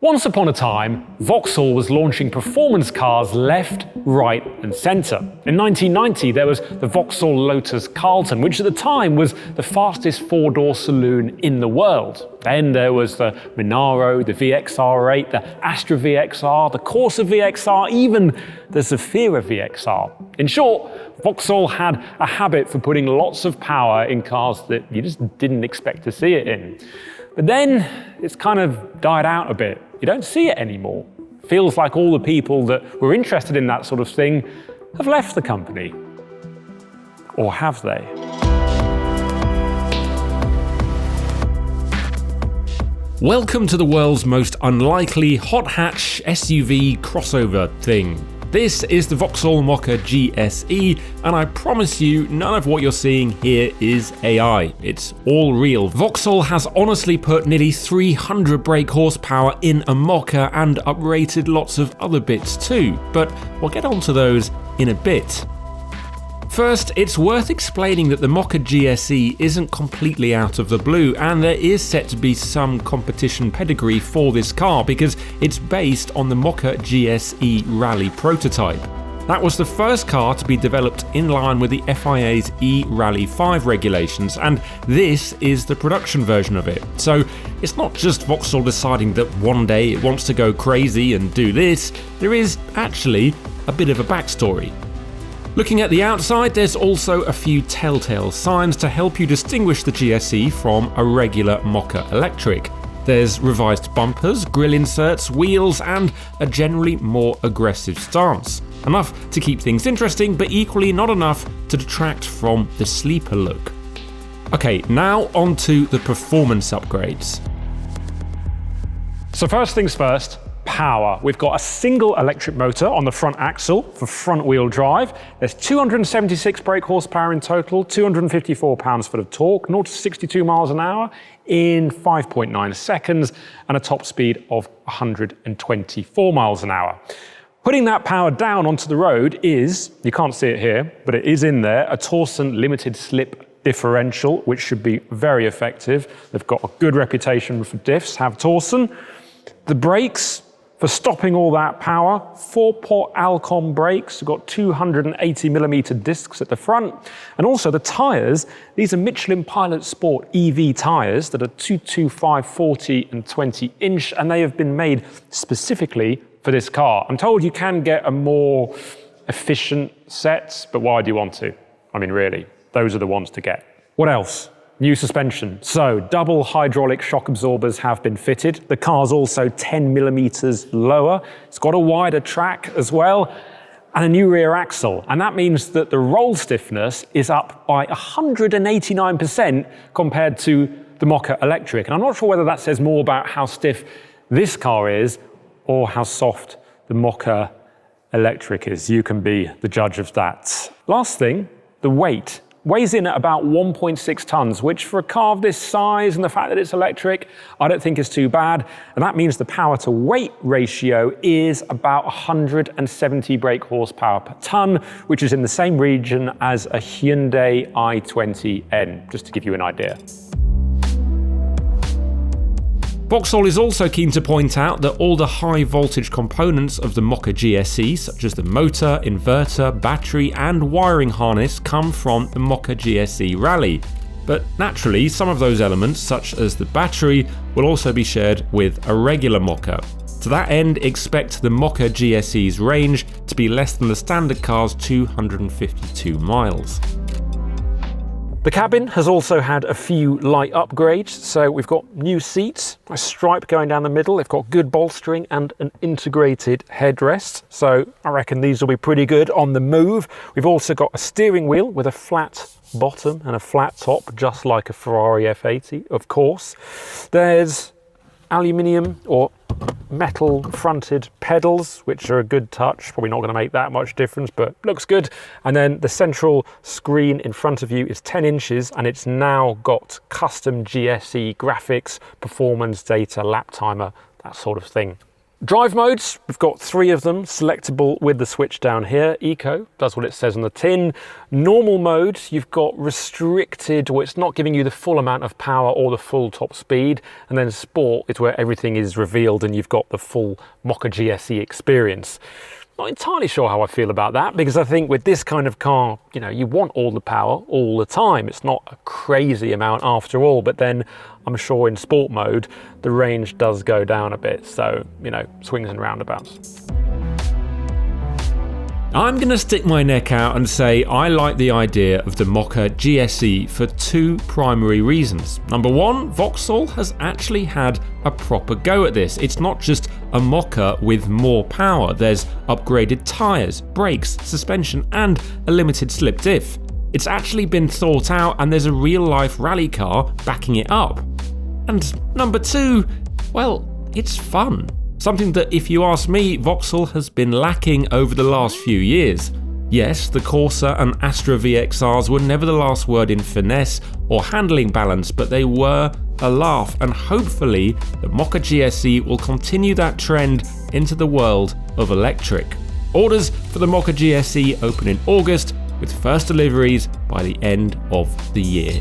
Once upon a time, Vauxhall was launching performance cars left, right and centre. In 1990 there was the Vauxhall Lotus Carlton, which at the time was the fastest four-door saloon in the world. Then there was the Monaro, the VXR8, the Astra VXR, the Corsa VXR, even the Zafira VXR. In short, Vauxhall had a habit for putting lots of power in cars that you just didn't expect to see it in. But then it's kind of died out a bit. You don't see it anymore. Feels like all the people that were interested in that sort of thing have left the company. Or have they? Welcome to the world's most unlikely hot hatch SUV crossover thing. This is the Vauxhall Mokka GSE, and I promise you, none of what you're seeing here is AI. It's all real. Vauxhall has honestly put nearly 300 brake horsepower in a Mokka and uprated lots of other bits too, but we'll get onto those in a bit. First, it's worth explaining that the Mokka GSE isn't completely out of the blue, and there is set to be some competition pedigree for this car because it's based on the Mokka GSE Rally prototype. That was the first car to be developed in line with the FIA's E-Rally 5 regulations, and this is the production version of it. So it's not just Vauxhall deciding that one day it wants to go crazy and do this, there is actually a bit of a backstory. Looking at the outside, there's also a few telltale signs to help you distinguish the GSE from a regular Mokka electric. There's revised bumpers, grille inserts, wheels, and a generally more aggressive stance. Enough to keep things interesting, but equally not enough to detract from the sleeper look. Okay, now onto the performance upgrades. So first things first, power. We've got a single electric motor on the front axle for front wheel drive. There's 276 brake horsepower in total, 254 pounds-foot of torque, 0 to 62 miles an hour in 5.9 seconds, and a top speed of 124 miles an hour. Putting that power down onto the road is, you can't see it here, but it is in there, a Torsen limited slip differential, which should be very effective. They've got a good reputation for diffs, have Torsen. The brakes, for stopping all that power, 4-pot Alcon brakes. We've got 280mm discs at the front. And also the tyres, these are Michelin Pilot Sport EV tyres that are 225, 40 and 20 inch, and they have been made specifically for this car. I'm told you can get a more efficient set, but why do you want to? I mean, really, those are the ones to get. What else? New suspension. So double hydraulic shock absorbers have been fitted. The car's also 10mm lower. It's got a wider track as well, and a new rear axle. And that means that the roll stiffness is up by 189% compared to the Mokka electric. And I'm not sure whether that says more about how stiff this car is or how soft the Mokka electric is. You can be the judge of that. Last thing, the weight. Weighs in at about 1.6 tons, which for a car of this size and the fact that it's electric, I don't think is too bad. And that means the power to weight ratio is about 170 brake horsepower per ton, which is in the same region as a Hyundai i20N, just to give you an idea. Vauxhall is also keen to point out that all the high voltage components of the Mokka GSE, such as the motor, inverter, battery and wiring harness, come from the Mokka GSE Rally. But naturally, some of those elements, such as the battery, will also be shared with a regular Mokka. To that end, expect the Mokka GSE's range to be less than the standard car's 252 miles. The cabin has also had a few light upgrades, so we've got new seats, a stripe going down the middle, they've got good bolstering and an integrated headrest, so I reckon these will be pretty good on the move. We've also got a steering wheel with a flat bottom and a flat top, just like a Ferrari F80, of course. There's aluminium or metal fronted pedals, which are a good touch, probably not going to make that much difference, but looks good. And then the central screen in front of you is 10 inches and it's now got custom GSE graphics, performance data, lap timer, that sort of thing. Drive modes, we've got 3 of them, selectable with the switch down here. Eco does what it says on the tin. Normal mode, you've got restricted, or it's not giving you the full amount of power or the full top speed. And then Sport is where everything is revealed and you've got the full Mokka GSE experience. Not entirely sure how I feel about that, because I think with this kind of car, you know, you want all the power all the time. It's not a crazy amount after all, but then I'm sure in sport mode, the range does go down a bit. So, you know, swings and roundabouts. I'm going to stick my neck out and say I like the idea of the Mokka GSE for 2 primary reasons. Number 1, Vauxhall has actually had a proper go at this. It's not just a Mokka with more power. There's upgraded tyres, brakes, suspension and a limited slip diff. It's actually been thought out and there's a real-life rally car backing it up. And number 2, well, it's fun. Something that, if you ask me, Vauxhall has been lacking over the last few years. Yes, the Corsa and Astra VXRs were never the last word in finesse or handling balance, but they were a laugh, and hopefully the Mokka GSE will continue that trend into the world of electric. Orders for the Mokka GSE open in August, with first deliveries by the end of the year.